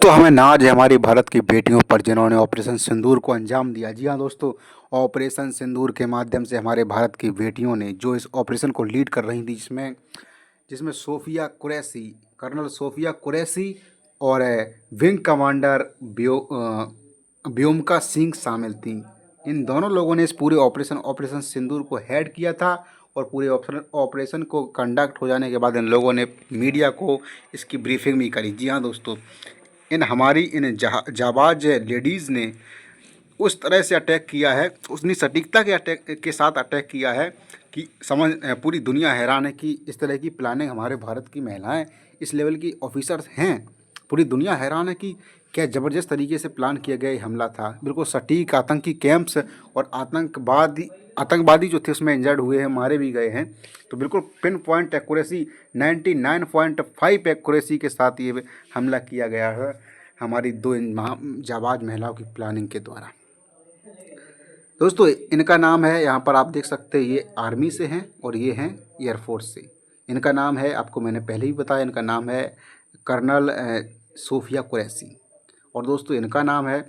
दोस्तों हमें नाज है हमारी भारत की बेटियों पर जिन्होंने ऑपरेशन सिंदूर को अंजाम दिया। जी हाँ दोस्तों, ऑपरेशन सिंदूर के माध्यम से हमारे भारत की बेटियों ने जो इस ऑपरेशन को लीड कर रही थी, जिसमें जिसमें सोफिया कुरैशी, कर्नल सोफिया कुरैशी और विंग कमांडर व्योमिका सिंह शामिल थी। इन दोनों लोगों ने इस पूरे ऑपरेशन ऑपरेशन सिंदूर को हेड किया था और पूरे ऑपरेशन को कंडक्ट हो जाने के बाद इन लोगों ने मीडिया को इसकी ब्रीफिंग भी करी। जी हाँ दोस्तों, इन जाबाज लेडीज़ ने उस तरह से अटैक किया है, उतनी सटीकता के अटैक के साथ अटैक किया है कि पूरी दुनिया हैरान है कि इस तरह की प्लानिंग हमारे भारत की महिलाएं, इस लेवल की ऑफिसर्स हैं। पूरी दुनिया हैरान है कि क्या ज़बरदस्त तरीके से प्लान किया गया ये हमला था। बिल्कुल सटीक आतंकी कैंप्स और आतंकवादी जो थे उसमें इंजर्ड हुए हैं, मारे भी गए हैं। तो बिल्कुल पिन पॉइंट एक्यूरेसी 99.5 एक्यूरेसी के साथ ये हमला किया गया है हमारी दो जाबाज महिलाओं की प्लानिंग के द्वारा। दोस्तों इनका नाम है, यहाँ पर आप देख सकते हैं, ये आर्मी से हैं और ये हैं एयरफोर्स से। इनका नाम है, आपको मैंने पहले ही बताया, इनका नाम है कर्नल सोफिया कुरैशी। और दोस्तों इनका नाम है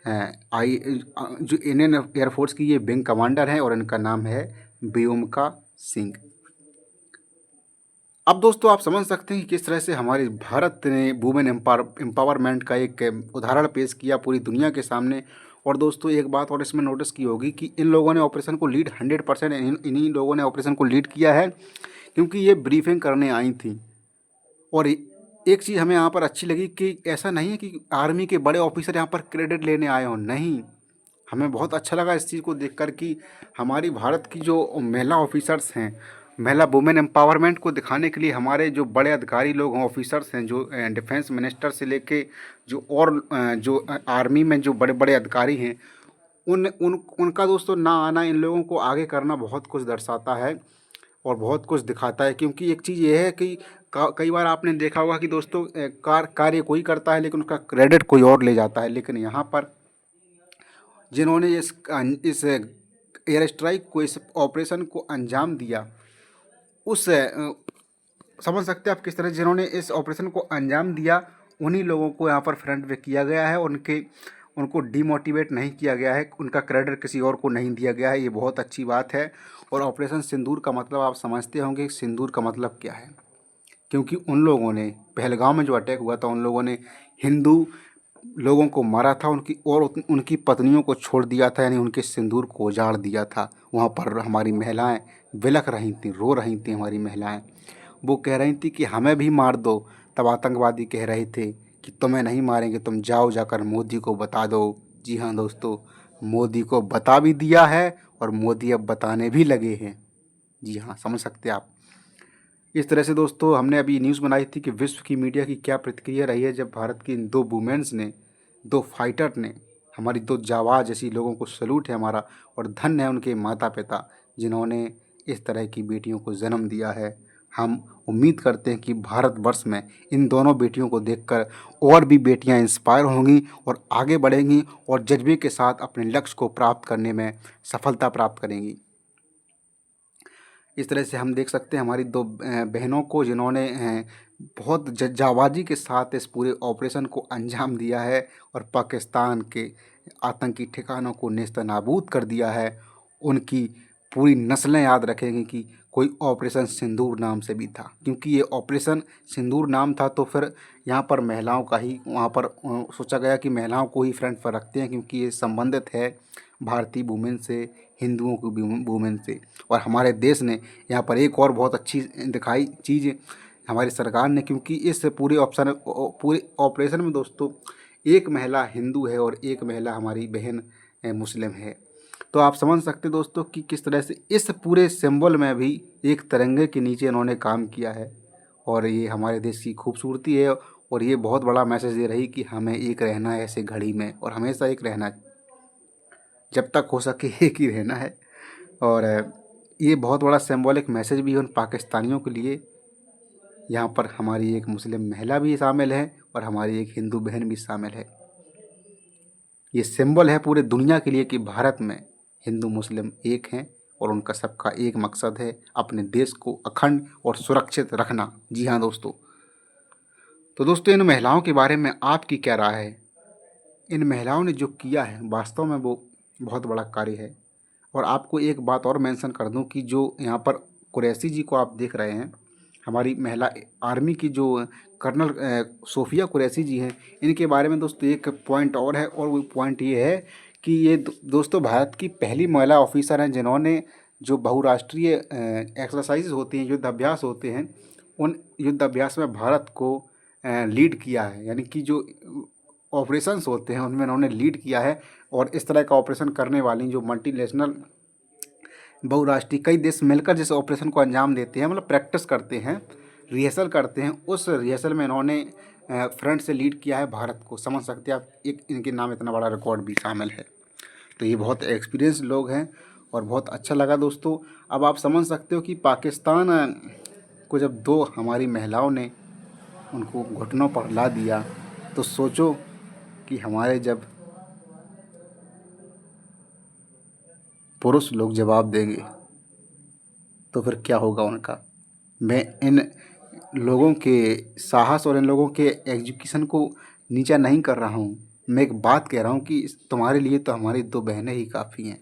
जो इंडियन एयरफोर्स की ये विंग कमांडर हैं और इनका नाम है व्योमिका सिंह। अब दोस्तों आप समझ सकते हैं कि किस तरह से हमारे भारत ने वुमेन एम्पावरमेंट का एक उदाहरण पेश किया पूरी दुनिया के सामने। और दोस्तों एक बात और इसमें नोटिस की होगी कि इन लोगों ने ऑपरेशन को लीड 100% इन्हीं लोगों ने ऑपरेशन को लीड किया है, क्योंकि ये ब्रीफिंग करने आई थी। और एक चीज़ हमें यहाँ पर अच्छी लगी कि ऐसा नहीं है कि आर्मी के बड़े ऑफिसर यहाँ पर क्रेडिट लेने आए हों, नहीं। हमें बहुत अच्छा लगा इस चीज़ को देखकर कि हमारी भारत की जो महिला ऑफिसर्स हैं, महिला वुमेन एम्पावरमेंट को दिखाने के लिए हमारे जो बड़े अधिकारी लोग हैं, ऑफिसर्स हैं, जो डिफेंस मिनिस्टर से लेके जो आर्मी में जो बड़े बड़े अधिकारी हैं, उनका दोस्तों ना आना इन लोगों को आगे करना बहुत कुछ दर्शाता है और बहुत कुछ दिखाता है। क्योंकि एक चीज़ ये है कि कई बार आपने देखा होगा कि दोस्तों कार्य कोई करता है लेकिन उसका क्रेडिट कोई और ले जाता है। लेकिन यहाँ पर जिन्होंने इस एयर स्ट्राइक को, इस ऑपरेशन को अंजाम दिया, समझ सकते हैं आप किस तरह जिन्होंने इस ऑपरेशन को अंजाम दिया, उन्हीं लोगों को यहाँ पर फ्रंट पे किया गया है। उनको डीमोटिवेट नहीं किया गया है, उनका क्रेडिट किसी और को नहीं दिया गया है। ये बहुत अच्छी बात है। और ऑपरेशन सिंदूर का मतलब आप समझते होंगे कि सिंदूर का मतलब क्या है, क्योंकि उन लोगों ने पहलगाम में जो अटैक हुआ था, उन लोगों ने हिंदू लोगों को मारा था, उनकी पत्नियों को छोड़ दिया था, यानी उनके सिंदूर को उजाड़ दिया था। वहाँ पर हमारी महिलाएं बिलख रही थीं, रो रही थीं हमारी महिलाएं। वो कह रही थी कि हमें भी मार दो। तब आतंकवादी कह रहे थे कि तुम्हें नहीं मारेंगे, तुम जाओ जाकर मोदी को बता दो। जी हाँ दोस्तों, मोदी को बता भी दिया है और मोदी अब बताने भी लगे हैं। जी हाँ, समझ सकते हैं आप। इस तरह से दोस्तों हमने अभी न्यूज़ बनाई थी कि विश्व की मीडिया की क्या प्रतिक्रिया रही है जब भारत की इन दो वुमेन्स ने, दो फाइटर ने, हमारी दो जाबाज ऐसी लोगों को सैल्यूट है हमारा। और धन्य है उनके माता पिता जिन्होंने इस तरह की बेटियों को जन्म दिया है। हम उम्मीद करते हैं कि भारतवर्ष में इन दोनों बेटियों को देखकर और भी बेटियां इंस्पायर होंगी और आगे बढ़ेंगी और जज्बे के साथ अपने लक्ष्य को प्राप्त करने में सफलता प्राप्त करेंगी। इस तरह से हम देख सकते हैं हमारी दो बहनों को जिन्होंने बहुत जाबाजी के साथ इस पूरे ऑपरेशन को अंजाम दिया है और पाकिस्तान के आतंकी ठिकानों को नेस्तनाबूद कर दिया है। उनकी पूरी नस्लें याद रखेंगी कि कोई ऑपरेशन सिंदूर नाम से भी था, क्योंकि ये ऑपरेशन सिंदूर नाम था। तो फिर यहाँ पर महिलाओं का ही वहाँ पर सोचा गया कि महिलाओं को ही फ्रंट पर रखते हैं, क्योंकि ये संबंधित है भारतीय वुमेन से, हिंदुओं की वुमेन से। और हमारे देश ने यहाँ पर एक और बहुत अच्छी दिखाई चीज़ हमारी सरकार ने, क्योंकि इस पूरे ऑपरेशन में दोस्तों एक महिला हिंदू है और एक महिला हमारी बहन मुस्लिम है। तो आप समझ सकते दोस्तों कि किस तरह से इस पूरे सिंबल में भी एक तिरंगे के नीचे इन्होंने काम किया है। और ये हमारे देश की खूबसूरती है और ये बहुत बड़ा मैसेज दे रही कि हमें एक रहना है ऐसे घड़ी में, और हमेशा एक रहना है, जब तक हो सके एक ही रहना है। और ये बहुत बड़ा सिंबॉलिक मैसेज भी है उन पाकिस्तानियों के लिए। यहाँ पर हमारी एक मुस्लिम महिला भी शामिल है और हमारी एक हिंदू बहन भी शामिल है। ये सिंबल है पूरे दुनिया के लिए कि भारत में हिंदू मुस्लिम एक हैं और उनका सबका एक मकसद है अपने देश को अखंड और सुरक्षित रखना। जी हाँ दोस्तों, तो दोस्तों, इन महिलाओं के बारे में आपकी क्या राय है? इन महिलाओं ने जो किया है वास्तव में वो बहुत बड़ा कार्य है। और आपको एक बात और मेंशन कर दूं कि जो यहाँ पर कुरैशी जी को आप देख रहे हैं, हमारी महिला आर्मी की जो कर्नल सोफिया कुरैशी जी हैं, इनके बारे में दोस्तों एक पॉइंट और है, और वो पॉइंट ये है कि ये दोस्तों भारत की पहली महिला ऑफिसर हैं जिन्होंने जो बहुराष्ट्रीय एक्सरसाइज होती हैं, युद्ध अभ्यास होते हैं, उन युद्ध अभ्यास में भारत को लीड किया है। यानी कि जो ऑपरेशंस होते हैं उनमें उन्होंने लीड किया है। और इस तरह का ऑपरेशन करने वाली जो मल्टीनेशनल बहुराष्ट्रीय कई देश मिलकर जिस ऑपरेशन को अंजाम देते हैं, मतलब प्रैक्टिस करते हैं, रिहर्सल करते हैं, उस रिहर्सल में इन्होंने फ्रंट से लीड किया है भारत को। समझ सकते हैं आप, एक इनके नाम इतना बड़ा रिकॉर्ड भी शामिल है। तो ये बहुत एक्सपीरियंस लोग हैं और बहुत अच्छा लगा दोस्तों। अब आप समझ सकते हो कि पाकिस्तान को जब दो हमारी महिलाओं ने उनको घुटनों पर ला दिया, तो सोचो कि हमारे जब पुरुष लोग जवाब देंगे तो फिर क्या होगा उनका। मैं इन लोगों के साहस और इन लोगों के एजुकेशन को नीचा नहीं कर रहा हूँ। मैं एक बात कह रहा हूँ कि तुम्हारे लिए तो हमारी दो बहनें ही काफ़ी हैं।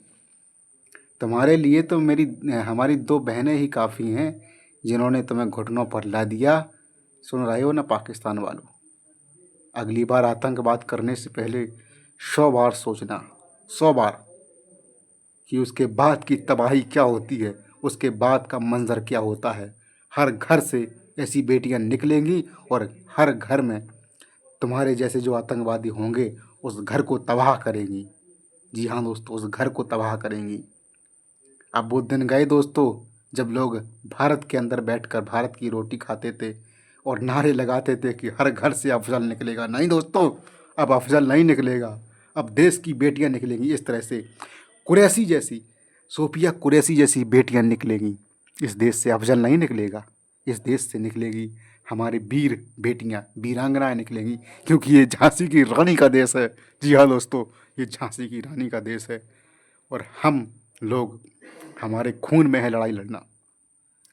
तुम्हारे लिए तो हमारी दो बहनें ही काफ़ी हैं जिन्होंने तुम्हें घुटनों पर ला दिया। सुन रहे हो ना पाकिस्तान वालों, अगली बार आतंकवाद करने से पहले 100 बार सोचना, 100 बार, कि उसके बाद की तबाही क्या होती है, उसके बाद का मंजर क्या होता है। हर घर से ऐसी बेटियां निकलेंगी और हर घर में तुम्हारे जैसे जो आतंकवादी होंगे उस घर को तबाह करेंगी। जी हाँ दोस्तों, उस घर को तबाह करेंगी। अब वो दिन गए दोस्तों जब लोग भारत के अंदर बैठकर भारत की रोटी खाते थे और नारे लगाते थे कि हर घर से अफजल निकलेगा। नहीं दोस्तों, अब अफजल नहीं निकलेगा, अब देश की बेटियां निकलेंगी। इस तरह से कुरैशी जैसी, सोफिया कुरैशी जैसी बेटियां निकलेंगी। इस देश से अफजल नहीं निकलेगा, इस देश से निकलेगी हमारी वीर बेटियां, वीरांगनाएं निकलेंगी, क्योंकि ये झांसी की रानी का देश है। जी हाँ दोस्तों, ये झांसी की रानी का देश है। और हम लोग, हमारे खून में है लड़ाई लड़ना,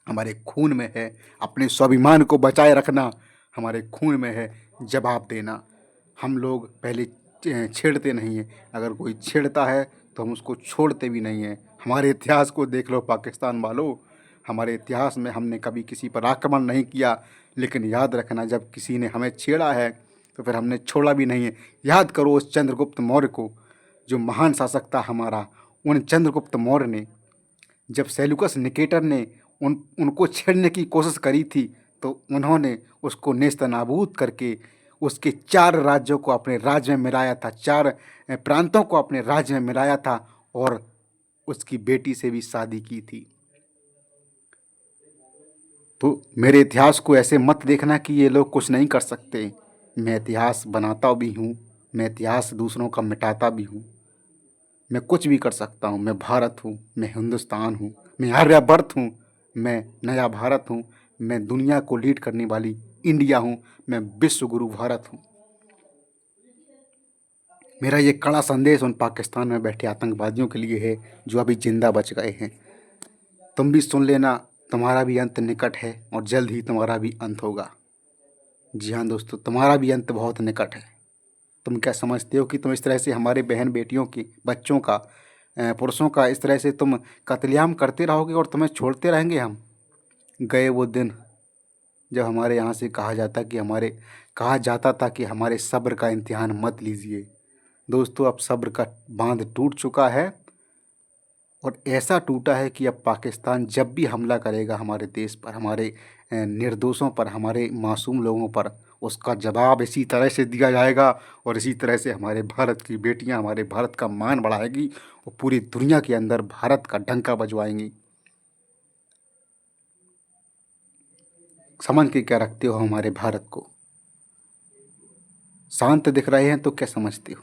हमारे खून में है अपने स्वाभिमान को बचाए रखना, हमारे खून में है जवाब देना। हम लोग पहले छेड़ते नहीं हैं, अगर कोई छेड़ता है तो हम उसको छोड़ते भी नहीं हैं। हमारे इतिहास को देख लो पाकिस्तान वालों, हमारे इतिहास में हमने कभी किसी पर आक्रमण नहीं किया, लेकिन याद रखना जब किसी ने हमें छेड़ा है तो फिर हमने छोड़ा भी नहीं है। याद करो उस चंद्रगुप्त मौर्य को, जो महान शासक था हमारा। उन चंद्रगुप्त मौर्य ने जब सेल्यूकस निकेटर ने उनको छेड़ने की कोशिश करी थी, तो उन्होंने उसको नेस्तनाबूद करके उसके 4 राज्यों को अपने राज्य में मिलाया था, 4 प्रांतों को अपने राज्य में मिलाया था, और उसकी बेटी से भी शादी की थी। तो मेरे इतिहास को ऐसे मत देखना कि ये लोग कुछ नहीं कर सकते। मैं इतिहास बनाता भी हूँ, मैं इतिहास दूसरों का मिटाता भी हूँ। मैं कुछ भी कर सकता हूँ। मैं भारत हूँ, मैं हिंदुस्तान हूँ, मैं आर्यभट्ट हूँ, मैं नया भारत हूँ, मैं दुनिया को लीड करने वाली इंडिया हूँ, मैं विश्व गुरु भारत हूँ। मेरा ये कड़ा संदेश उन पाकिस्तान में बैठे आतंकवादियों के लिए है जो अभी जिंदा बच गए हैं। तुम भी सुन लेना, तुम्हारा भी अंत निकट है और जल्द ही तुम्हारा भी अंत होगा। जी हाँ दोस्तों, तुम्हारा भी अंत बहुत निकट है। तुम क्या समझते हो कि तुम इस तरह से हमारे बहन बेटियों की, बच्चों का, पुरुषों का इस तरह से तुम कत्लेआम करते रहोगे और तुम्हें छोड़ते रहेंगे हम? गए वो दिन जब हमारे यहाँ से कहा जाता था कि हमारे सब्र का इम्तिहान मत लीजिए। दोस्तों, अब सब्र का बांध टूट चुका है, और ऐसा टूटा है कि अब पाकिस्तान जब भी हमला करेगा हमारे देश पर, हमारे निर्दोषों पर, हमारे मासूम लोगों पर, उसका जवाब इसी तरह से दिया जाएगा। और इसी तरह से हमारे भारत की बेटियां हमारे भारत का मान बढ़ाएगी और पूरी दुनिया के अंदर भारत का डंका बजवाएंगी। समझ के क्या रखते हो हमारे भारत को? शांत दिख रहे हैं तो क्या समझते हो?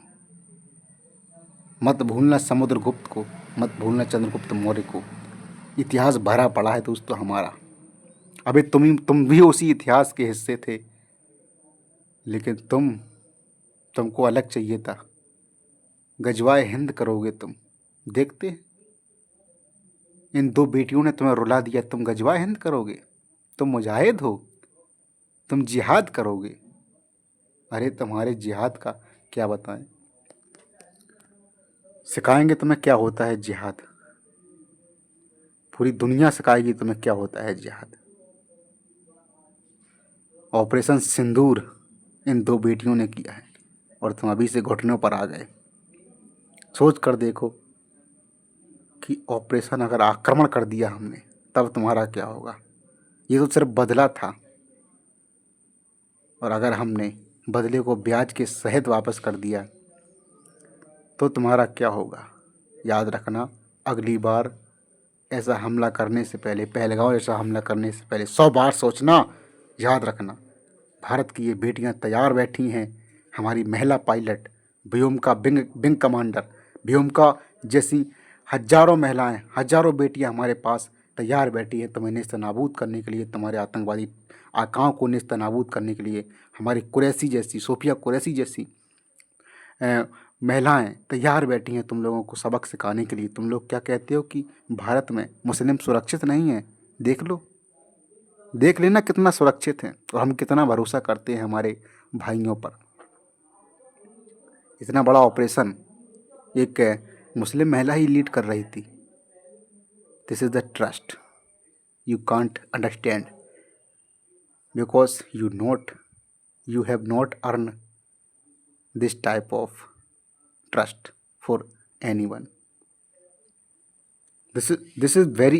मत भूलना समुद्रगुप्त को, मत भूलना चंद्रगुप्त मौर्य को। इतिहास भरा पड़ा है दोस्तों हमारा। अबे तुम भी उसी इतिहास के हिस्से थे, लेकिन तुमको अलग चाहिए था। गजवाए हिंद करोगे तुम, देखते हैं। इन दो बेटियों ने तुम्हें रुला दिया, तुम गजवाए हिंद करोगे? तुम मुजाहिद हो, तुम जिहाद करोगे? अरे तुम्हारे जिहाद का क्या बताएं, सिखाएंगे तुम्हें क्या होता है जिहाद। पूरी दुनिया सिखाएगी तुम्हें क्या होता है जिहाद। ऑपरेशन सिंदूर इन दो बेटियों ने किया है और तुम अभी से घुटनों पर आ गए। सोच कर देखो कि ऑपरेशन अगर आक्रमण कर दिया हमने तब तुम्हारा क्या होगा। ये तो सिर्फ बदला था, और अगर हमने बदले को ब्याज के सहित वापस कर दिया तो तुम्हारा क्या होगा। याद रखना, अगली बार ऐसा हमला करने से पहले, पहलगांव जैसा हमला करने से पहले 100 बार सोचना। याद रखना, भारत की ये बेटियां तैयार बैठी हैं। हमारी महिला pilot, Vyomika wing wing commander, Vyomika जैसी हजारों महिलाएं, हजारों बेटियां हमारे पास तैयार बैठी हैं तुम्हें नेस्तनाबूद करने के लिए, तुम्हारे आतंकवादी आकाओं को नेस्तनाबूद करने के लिए। हमारी कुरैशी जैसी, सोफिया कुरैशी जैसी महिलाएं तैयार बैठी हैं तुम लोगों को सबक सिखाने के लिए। तुम लोग क्या कहते हो कि भारत में मुस्लिम सुरक्षित नहीं है। देख लो, देख लेना कितना सुरक्षित है, और हम कितना भरोसा करते हैं हमारे भाइयों पर। इतना बड़ा ऑपरेशन एक मुस्लिम महिला ही लीड कर रही थी। This is the trust you can't understand, because you have not earn this type of trust for anyone. This is very